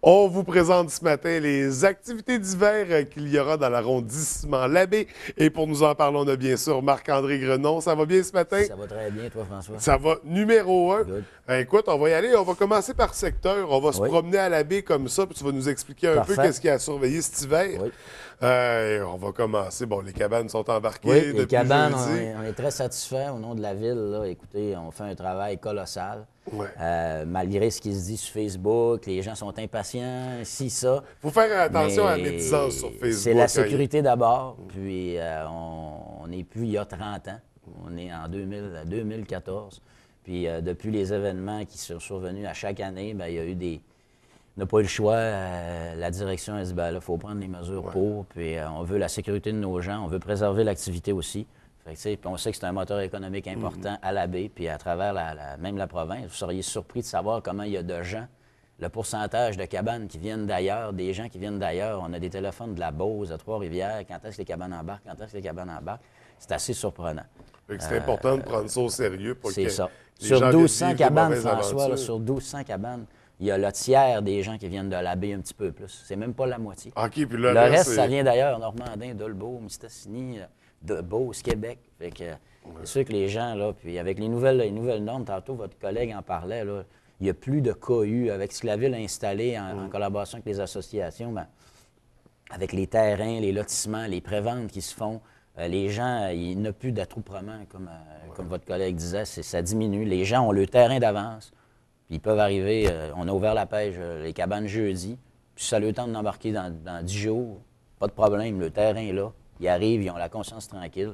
On vous présente ce matin les activités d'hiver qu'il y aura dans l'arrondissement Labbé. Et pour nous en parler, on a bien sûr Marc-André Grenon. Ça va bien ce matin? Ça va très bien, toi, François. Ça va numéro un. Good. Écoute, on va y aller. On va commencer par secteur. On va se Oui. promener à Labbé comme ça, puis tu vas nous expliquer un peu Parfait. qu'est-ce qu'il y a à surveiller cet hiver. Oui. On va commencer. Bon, les cabanes sont embarquées Oui, depuis les cabanes, jeudi. on est très satisfaits au nom de la ville. Là. Écoutez, on fait un travail colossal. Ouais. Malgré ce qui se dit sur Facebook, les gens sont impatients, ci, ça. Faut faire attention à la Mais médisance sur Facebook. c'est la sécurité d'abord. Puis on n'est plus il y a 30 ans. On est en 2014. Puis depuis les événements qui sont survenus à chaque année, bien, il y a eu des... On n'a pas eu le choix. La direction a dit, ben là, il faut prendre les mesures pour. Puis on veut la sécurité de nos gens. On veut préserver l'activité aussi. Fait que, puis on sait que c'est un moteur économique important à la baie, puis à travers même la province. Vous seriez surpris de savoir comment il y a de gens, le pourcentage de cabanes qui viennent d'ailleurs, des gens qui viennent d'ailleurs. On a des téléphones de la Beauce, de Trois-Rivières. Quand est-ce que les cabanes embarquent? Quand est-ce que les cabanes embarquent? C'est assez surprenant. Fait que c'est important de prendre ça au sérieux pour que C'est ça. les Sur gens 1200 viennent vivre de cabanes, mauvaises François, là, aventures. sur 1200 cabanes, il y a le tiers des gens qui viennent de la baie un petit peu plus. C'est même pas la moitié. OK, puis Le le reste, c'est- ça vient d'ailleurs, Normandin, Dolbeau, Mistassini, de Beauce, Québec. Fait que c'est sûr que les gens, là, puis avec les nouvelles normes, tantôt votre collègue en parlait, là, il n'y a plus de cohue avec ce que la ville a installé en collaboration avec les associations, ben, avec les terrains, les lotissements, les préventes qui se font. Les gens, il n'y a plus d'attroupement, comme votre collègue disait, ça diminue. Les gens ont le terrain d'avance, puis ils peuvent arriver. On a ouvert la pêche, les cabanes jeudi, puis ça a le temps d'embarquer dans 10 jours, pas de problème, le terrain est là. Ils arrivent, ils ont la conscience tranquille.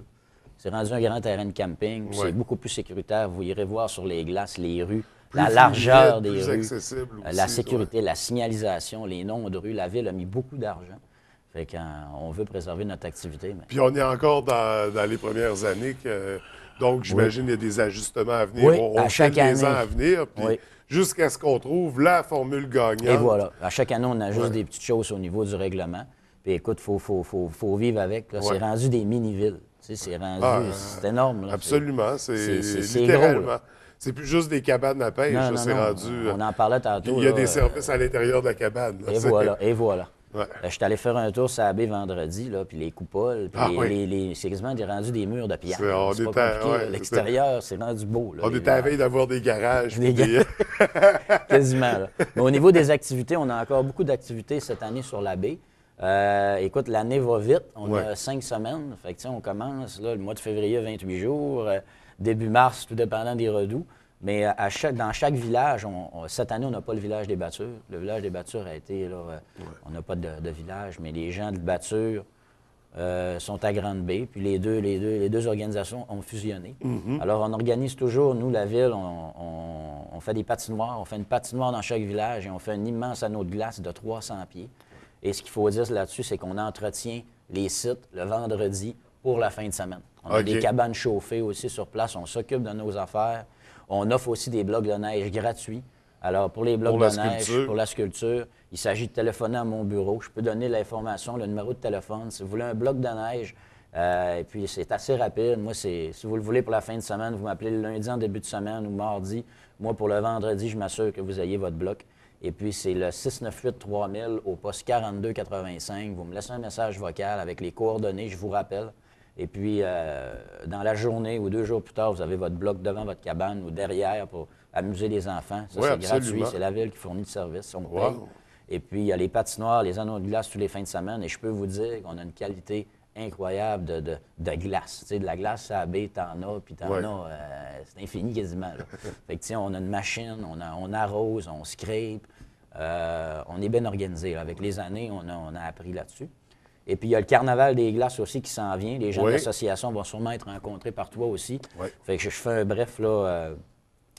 C'est rendu un grand terrain de camping, puis c'est beaucoup plus sécuritaire. Vous irez voir sur les glaces, les rues, Plus la largeur fluide, des plus rues, accessible la aussi, sécurité, la signalisation, les noms de rues. La ville a mis beaucoup d'argent. Fait qu'on veut préserver notre activité. Mais... Puis on est encore dans les premières années. Donc, j'imagine qu'il y a des ajustements à venir. Oui, on à chaque file les ans année. à venir, puis Oui. jusqu'à ce qu'on trouve la formule gagnante. Et voilà. À chaque année, on ajuste des petites choses au niveau du règlement. Puis écoute, il faut vivre avec. Là. C'est rendu des mini-villes. Tu sais, c'est rendu... c'est énorme. Là. Absolument. C'est c'est littéralement. gros, là. C'est plus juste des cabanes à pêche. Non, là, c'est non. rendu. On en parlait tantôt. Il y a là, des services à l'intérieur de la cabane. Là, Et voilà, et voilà. Ouais. Je suis allé faire un tour sur la baie vendredi, là, puis les coupoles, puis c'est quasiment rendu des murs de pierre. C'est pas compliqué, là. L'extérieur, c'est rendu beau. Là, On est à la veille d'avoir des garages. Des puis quasiment. Là. Mais au niveau des activités, on a encore beaucoup d'activités cette année sur la baie. Écoute, l'année va vite. On a 5 semaines. Fait que, tu sais, on commence là, le mois de février, 28 jours. Début mars, tout dépendant des redoux. Mais dans chaque village, cette année, on n'a pas le village des battures. Le village des battures a été, là, on n'a pas de village, mais les gens de Batture sont à Grande-Baie. Puis les deux organisations ont fusionné. Alors, on organise toujours, nous, la ville, on fait des patinoires. On fait une patinoire dans chaque village et on fait un immense anneau de glace de 300 pieds. Et ce qu'il faut dire là-dessus, c'est qu'on entretient les sites le vendredi pour la fin de semaine. On a des cabanes chauffées aussi sur place. On s'occupe de nos affaires. On offre aussi des blocs de neige gratuits. Alors, pour les blocs de neige, pour la sculpture, il s'agit de téléphoner à mon bureau. Je peux donner l'information, le numéro de téléphone. Si vous voulez un bloc de neige, et puis c'est assez rapide. Moi, si vous le voulez pour la fin de semaine, vous m'appelez le lundi en début de semaine ou mardi. Moi, pour le vendredi, je m'assure que vous ayez votre bloc. Et puis, c'est le 698-3000 au poste 4285. Vous me laissez un message vocal avec les coordonnées, je vous rappelle. Et puis, dans la journée ou 2 jours plus tard, vous avez votre bloc devant votre cabane ou derrière pour amuser les enfants. Ça, c'est gratuit. C'est la ville qui fournit le service. On paye. Et puis, il y a les patinoires, les anneaux de glace tous les fins de semaine. Et je peux vous dire qu'on a une qualité incroyable de glace. Tu sais, de la glace à la baie, t'en as, puis t'en as, c'est infini quasiment. Là. Fait que, tu sais, on a une machine, on arrose, on scrape. On est bien organisé. Là. Avec les années, on a appris là-dessus. Et puis, il y a le carnaval des glaces aussi qui s'en vient. Les gens de l'association vont sûrement être rencontrés par toi aussi. Fait que je fais un bref, là,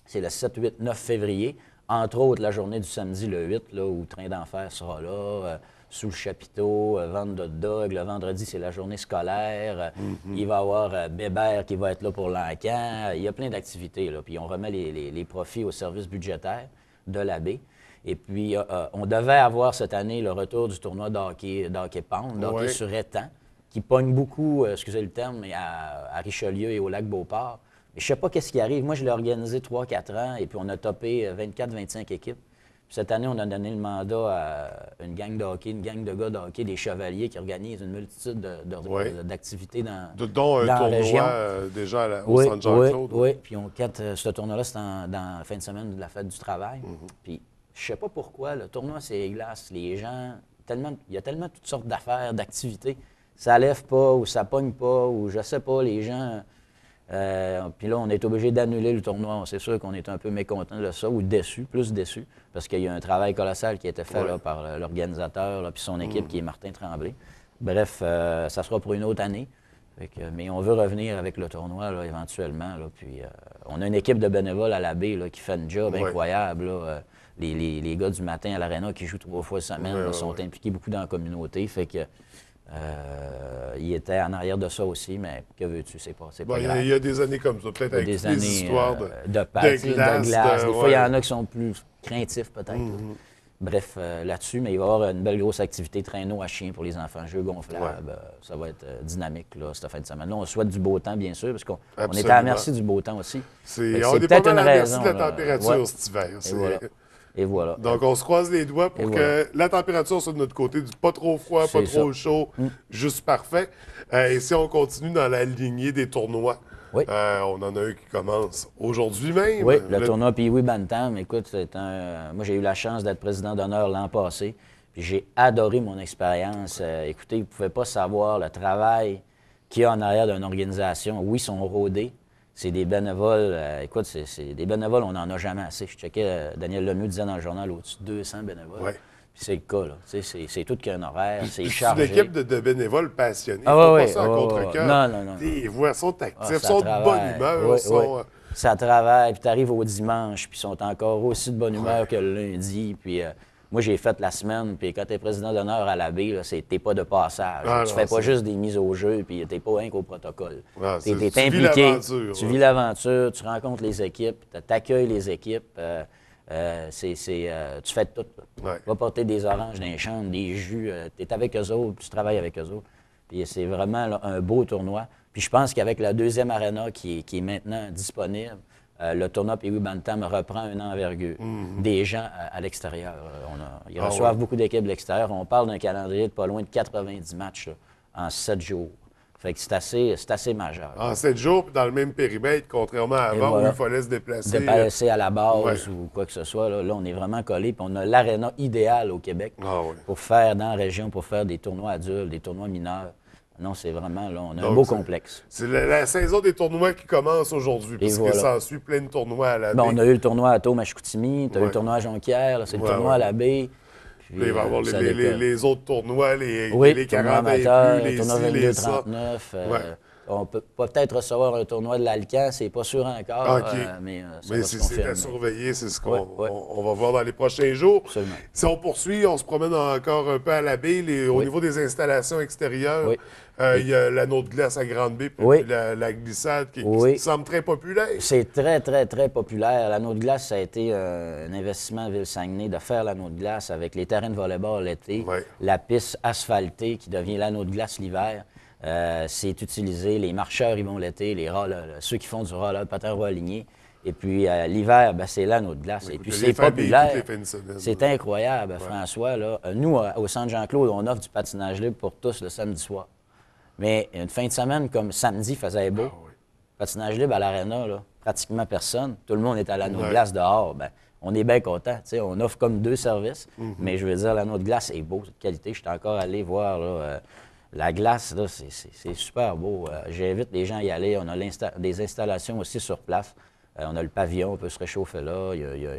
c'est le 7, 8, 9 février. Entre autres, la journée du samedi, le 8, là, où Train d'enfer sera là, sous le chapiteau, vente de dog. Le vendredi, c'est la journée scolaire. Il va y avoir Bébert qui va être là pour l'encan. Il y a plein d'activités, là. Puis, on remet les profits au service budgétaire de la baie. Et puis, on devait avoir cette année le retour du tournoi d'hockey pound, d'hockey sur étang, qui pogne beaucoup, excusez le terme, mais à Richelieu et au lac Beauport. Mais je ne sais pas qu'est-ce qui arrive. Moi, je l'ai organisé 3-4 ans et puis on a topé 24-25 équipes. Puis cette année, on a donné le mandat à une gang de hockey, une gang de gars de hockey, des chevaliers qui organisent une multitude d'activités dont un dans la tournoi région. déjà au Centre Jean-Claude. Oui. Puis ce tournoi-là, c'est dans la fin de semaine de la fête du travail. Puis je sais pas pourquoi, le tournoi, c'est glace. Les gens, il y a tellement toutes sortes d'affaires, d'activités. Ça lève pas ou ça pogne pas ou je sais pas, les gens... puis là, on est obligé d'annuler le tournoi. C'est sûr qu'on est un peu mécontent de ça, ou déçu, plus déçu, parce qu'il y a un travail colossal qui a été fait là, par l'organisateur puis son équipe, qui est Martin Tremblay. Bref, ça sera pour une autre année. Mais on veut revenir avec le tournoi là, éventuellement. Là, puis, on a une équipe de bénévoles à la baie là, qui fait un job incroyable. Là. Les gars du matin à l'Arena qui jouent 3 fois semaine là, sont impliqués beaucoup dans la communauté. Fait que il était en arrière de ça aussi, mais que veux-tu, c'est pas grave. Il y a des années comme ça, peut-être avec des histoires de glace. Des fois, il y en a qui sont plus craintifs, peut-être. Bref, là-dessus, mais il va y avoir une belle grosse activité traîneau à chien pour les enfants, jeux gonflables. Ça va être dynamique, là, cette fin de semaine. Là, on souhaite du beau temps, bien sûr, parce qu'on est à la merci du beau temps aussi. On est peut-être une raison. De la température cet hiver. Et voilà. Donc, on se croise les doigts pour que la température soit de notre côté, du pas trop froid, pas trop chaud, juste parfait. Et si on continue dans la lignée des tournois, on en a un qui commence aujourd'hui même. Oui, le tournoi Pee-Wee Bantam. Écoute, moi, j'ai eu la chance d'être président d'honneur l'an passé. Puis j'ai adoré mon expérience. Écoutez, vous ne pouvez pas savoir le travail qu'il y a en arrière d'une organisation. Oui, ils sont rodés. C'est des bénévoles. Écoute, c'est des bénévoles, on n'en a jamais assez. Je checkais, Daniel Lemieux disait dans le journal au-dessus de 200 bénévoles. Ouais. Puis c'est le cas, là. C'est tout qu'un horaire, c'est chargé. C'est une équipe de bénévoles passionnés. Il ne faut pas ça en contre-cœur. Non. Les voix sont actifs, sont de bonne humeur. Ça travaille, puis tu arrives au dimanche, puis ils sont encore aussi de bonne humeur que le lundi. Puis moi, j'ai fait la semaine, puis quand tu es président d'honneur à la baie, t'es pas de passage. Tu fais pas juste des mises au jeu, puis t'es pas rien qu'au protocole. Tu es impliqué, tu vis l'aventure, tu rencontres les équipes, tu accueilles les équipes. Tu fais tout. Tu vas porter des oranges dans les chambres, des jus, tu es avec eux autres, puis tu travailles avec eux autres. Puis c'est vraiment là, un beau tournoi. Puis je pense qu'avec la deuxième arena qui est maintenant disponible, le tournoi Pee-Wee Bantam reprend une envergure. Des gens à l'extérieur. Ils reçoivent beaucoup d'équipes de l'extérieur. On parle d'un calendrier de pas loin de 90 matchs là, en 7 jours. Fait que c'est assez majeur. En 7 jours, puis dans le même périmètre, contrairement à avant où il fallait se déplacer. Déplacer à la base ou quoi que ce soit. Là, on est vraiment collé. Puis on a l'aréna idéale au Québec pour faire dans la région, pour faire des tournois adultes, des tournois mineurs. Non, c'est vraiment, là, on a un beau complexe. C'est la saison des tournois qui commence aujourd'hui, puisque ça suit plein de tournois à la baie. On a eu le tournoi à Thau-Mashkoutimi, tu as eu le tournoi à Jonquière, c'est le tournoi à la baie. Puis, il va y avoir les autres tournois, les 40 amateurs, les tournois 22-39. On peut peut-être recevoir un tournoi de l'Alcan, c'est pas sûr encore, mais c'est à surveiller, c'est ce qu'on on va voir dans les prochains jours. Absolument. Si on poursuit, on se promène encore un peu à la baie. Au niveau des installations extérieures, il y a l'anneau de glace à Grande-Baie, puis la glissade qui semble très populaire. C'est très, très, très populaire. L'anneau de glace, ça a été un investissement à Ville-Saguenay de faire l'anneau de glace avec les terrains de volley-ball l'été, la piste asphaltée qui devient l'anneau de glace l'hiver. C'est utilisé, les marcheurs y vont l'été, ceux qui font du roller, patin roue aligné. Et puis l'hiver, c'est l'anneau de glace. Et puis c'est populaire. C'est incroyable, François. Là. Nous, au Centre Jean-Claude, on offre du patinage libre pour tous le samedi soir. Mais une fin de semaine comme samedi, faisait beau. Patinage libre à l'Arena, pratiquement personne. Tout le monde est à l'anneau de glace dehors. On est bien content. On offre comme 2 services. Mais je veux dire, l'anneau de glace est beau, c'est de qualité. Je suis encore allé voir la glace, là, c'est super beau. J'invite les gens à y aller. On a des installations aussi sur place. On a le pavillon, on peut se réchauffer là. Il y a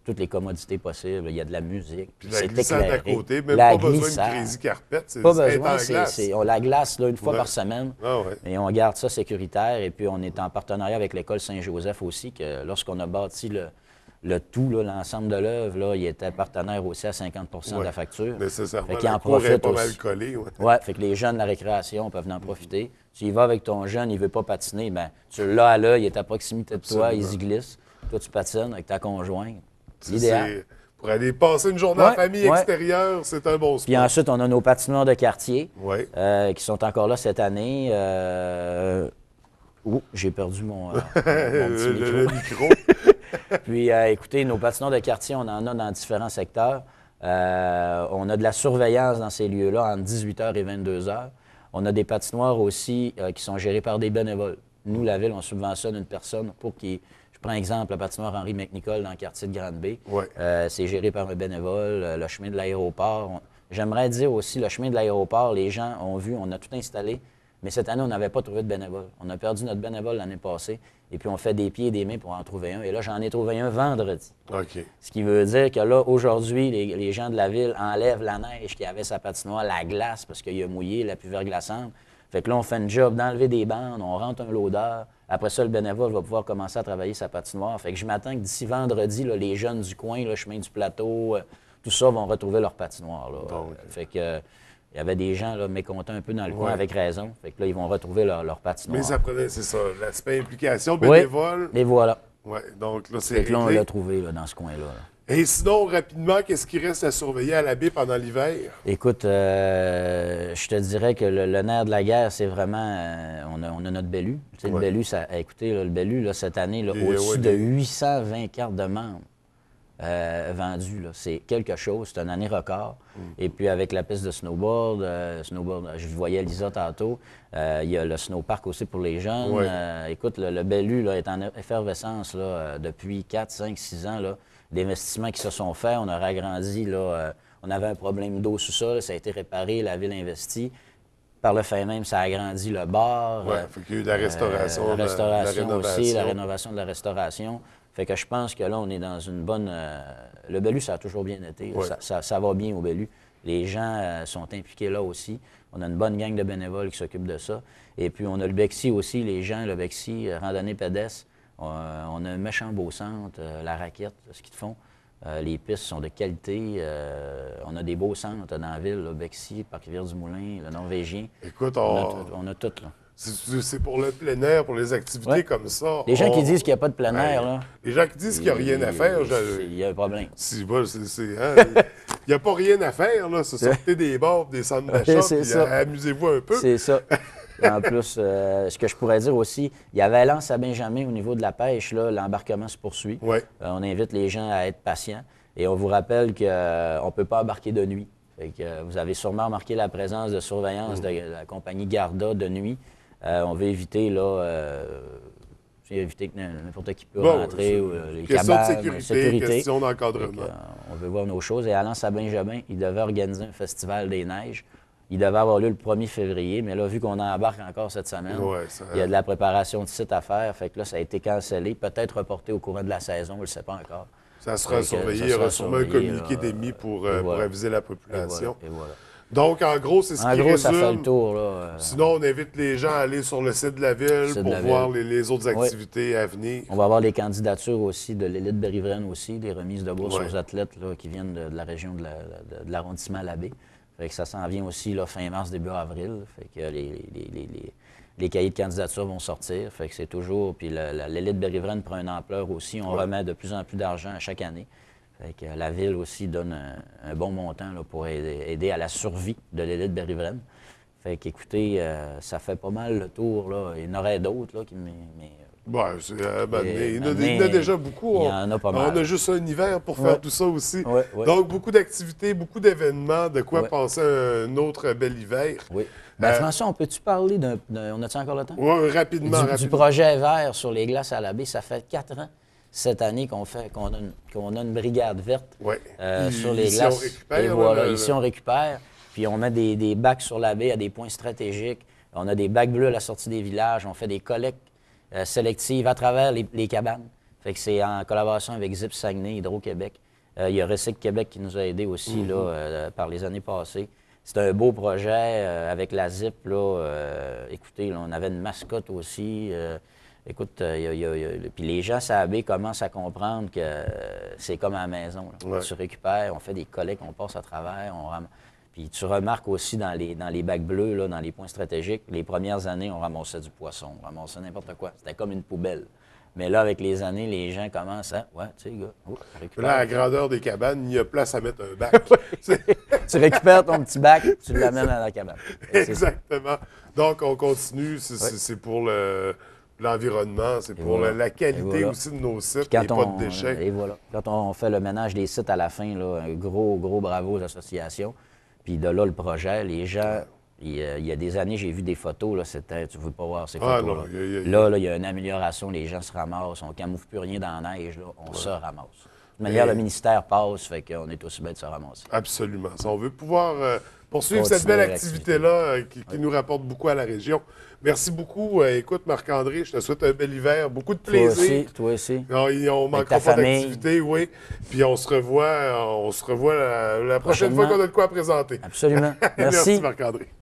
toutes les commodités possibles. Il y a de la musique. Puis la glissade à côté, même pas besoin de crazy carpet. Pas besoin, on la glace là, une fois par semaine. Et on garde ça sécuritaire. Et puis on est en partenariat avec l'école Saint-Joseph aussi, que lorsqu'on a bâti le tout, l'ensemble de l'œuvre, il était partenaire aussi à 50 de la facture. Nécessairement. Fait qu'il en profite aussi. Fait que les jeunes de la récréation peuvent en profiter. Tu y vas avec ton jeune, il ne veut pas patiner, tu l'as à l'œil, il est à proximité de toi, il y glisse. Toi, tu patines avec ta conjointe. C'est l'idéal. Pour aller passer une journée en famille extérieure, c'est un bon sport. Puis ensuite, on a nos patinoires de quartier qui sont encore là cette année. J'ai perdu mon petit micro. Le micro. Puis, écoutez, nos patinoires de quartier, on en a dans différents secteurs. On a de la surveillance dans ces lieux-là entre 18h et 22h. On a des patinoires aussi qui sont gérées par des bénévoles. Nous, la Ville, on subventionne une personne pour qu'il... Je prends exemple le patinoire Henri McNicol dans le quartier de Grande-Bay. Ouais. C'est géré par un bénévole. Le chemin de l'aéroport. J'aimerais dire aussi, le chemin de l'aéroport, les gens ont vu, on a tout installé, mais cette année, on n'avait pas trouvé de bénévole. On a perdu notre bénévole l'année passée, et puis on fait des pieds et des mains pour en trouver un. Et là, j'en ai trouvé un vendredi. OK. Ce qui veut dire que là, aujourd'hui, les gens de la Ville enlèvent la neige qui avait sa patinoire, la glace, parce qu'il a mouillé, la pluie verglaçante. Fait que là, on fait une job d'enlever des bandes, on rentre un loader. Après ça, le bénévole va pouvoir commencer à travailler sa patinoire. Fait que je m'attends que d'ici vendredi, là, les jeunes du coin, le chemin du plateau, tout ça vont retrouver leur patinoire. Là. Fait que il y avait des gens là, mécontents un peu dans le coin, avec raison. Fait que là, ils vont retrouver leur patinoire. Mais ça prenait, c'est ça, l'aspect implication bénévole. Oui, et voilà. Oui, donc là, c'est Fait que là, on réglé. l'a trouvé là, dans ce coin-là. Là. Et sinon, rapidement, qu'est-ce qui reste à surveiller à la baie pendant l'hiver? Écoute, je te dirais que le nerf de la guerre, c'est vraiment... on a notre Bellu. Tu sais, le Bellu, écoutez, là, le Bellu, là, cette année, là, au-dessus de 820 cartes de membres vendues. Là. C'est quelque chose. C'est une année record. Et puis, avec la piste de snowboard, je voyais Lisa tantôt, il y a le snowpark aussi pour les jeunes. Écoute, le Bellu là, est en effervescence là, depuis 4, 5, 6 ans. Là. D'investissements qui se sont faits. On a agrandi, là, on avait un problème d'eau sous-sol, ça a été réparé, la Ville investit. Par le fait même, ça a agrandi le bar. Oui, il faut qu'il y ait eu de la restauration, la restauration la aussi, la rénovation de la restauration. Fait que je pense que là, on est dans une bonne... le Bellu, ça a toujours bien été. Ça va bien au Bellu. Les gens sont impliqués là aussi. On a une bonne gang de bénévoles qui s'occupent de ça. Et puis, on a le Bexy aussi, les gens, le Bexy, randonnée pédestre. On a un méchant beau centre, la raquette, ce qu'ils font. Les pistes sont de qualité. On a des beaux centres dans la ville, là, Bexy, Parc-Rivière-du-Moulin, le Norvégien. Écoute, on a tout, là. C'est pour le plein air, pour les activités comme ça. Les gens qui disent qu'il n'y a pas de plein air, là. Les gens qui disent qu'il n'y a rien à faire, il y a un problème. Il n'y a pas rien à faire, là. Sortez des bars, des centres d'achat, puis amusez-vous un peu. C'est ça. En plus, ce que je pourrais dire aussi, il y avait Lance à Benjamin au niveau de la pêche, là, l'embarquement se poursuit. On invite les gens à être patients. Et on vous rappelle qu'on ne peut pas embarquer de nuit. Fait que, vous avez sûrement remarqué la présence de surveillance de la compagnie Garda de nuit. On veut éviter, là, éviter que n'importe qui peut rentrer, ou les cabanes, de sécurité. Question d'encadrement. On veut voir nos choses. Et à Lance à Benjamin, il devait organiser un festival des neiges. Il devait avoir lieu le 1er février, mais là, vu qu'on embarque encore cette semaine, il y a de la préparation de site à faire. Fait que là, ça a été cancellé, peut-être reporté au courant de la saison, on ne le sait pas encore. Ça sera surveillé, il y aura sûrement un communiqué d'émis pour aviser la population. Et voilà. Donc, en gros, c'est ce qui résume. En gros, ça fait le tour. Là, Sinon, on invite les gens à aller sur le site de la Ville pour voir les autres activités à venir. On va avoir des candidatures aussi de l'élite berrivraine aussi, des remises de bourse aux athlètes là, qui viennent de la région de l'arrondissement Labbé. Fait que ça s'en vient aussi là, fin mars, début avril. Fait que les cahiers de candidature vont sortir. Fait que c'est toujours... Puis l'élite berrivraine prend une ampleur aussi. On remet de plus en plus d'argent à chaque année. Fait que la Ville aussi donne un bon montant là, pour aider à la survie de l'élite berrivraine. Fait qu'écoutez, ça fait pas mal le tour. Là. Il y en aurait d'autres, là, il y en a déjà beaucoup. Il y en a pas mal. On a juste un hiver pour faire tout ça aussi. Donc, beaucoup d'activités, beaucoup d'événements, de quoi penser à un autre bel hiver. Oui. François, on peut-tu parler on a-tu encore le temps? Oui, rapidement. Du projet vert sur les glaces à la baie. Ça fait 4 ans cette année qu'on a une brigade verte sur les glaces. Et voilà, ici, on récupère. Puis on met des bacs sur la baie à des points stratégiques. On a des bacs bleus à la sortie des villages. On fait des collectes sélectives à travers les cabanes. Fait que c'est en collaboration avec Zip Saguenay, Hydro-Québec. Il y a Recycle Québec qui nous a aidés aussi là, par les années passées. C'est un beau projet avec la Zip. Là, écoutez, là, on avait une mascotte aussi. Écoute, puis les gens à la baie commencent à comprendre que c'est comme à la maison. Là. Tu récupères, on fait des collectes, on passe à travers, Puis tu remarques aussi dans les bacs bleus, là, dans les points stratégiques, les premières années, on ramassait du poisson, on ramassait n'importe quoi. C'était comme une poubelle. Mais là, avec les années, les gens commencent à... Ouais, tu sais, gars, là, à la grandeur des cabanes, il y a place à mettre un bac. Tu récupères ton petit bac, tu l'amènes à la cabane. Exactement. Donc, on continue. C'est pour l'environnement, c'est pour la qualité aussi de nos sites, et pas de déchets. Et voilà. Quand on fait le ménage des sites à la fin, là, un gros bravo aux associations. Puis de là, le projet, les gens... Il y a des années, j'ai vu des photos, là, c'était, tu ne veux pas voir ces photos. Là, il y a une amélioration, les gens se ramassent, on ne camoufle plus rien dans la neige, là, on se ramasse. De manière, le ministère passe, fait qu'on est aussi bien de se ramasser. Absolument. Si on veut pouvoir poursuivre cette belle activité-là qui nous rapporte beaucoup à la région. Merci beaucoup. Écoute, Marc-André, je te souhaite un bel hiver, beaucoup de plaisir. Toi aussi. On ne manquera pas d'activité, oui. Puis on se revoit la prochaine fois qu'on a de quoi présenter. Absolument. Merci. Merci, Marc-André.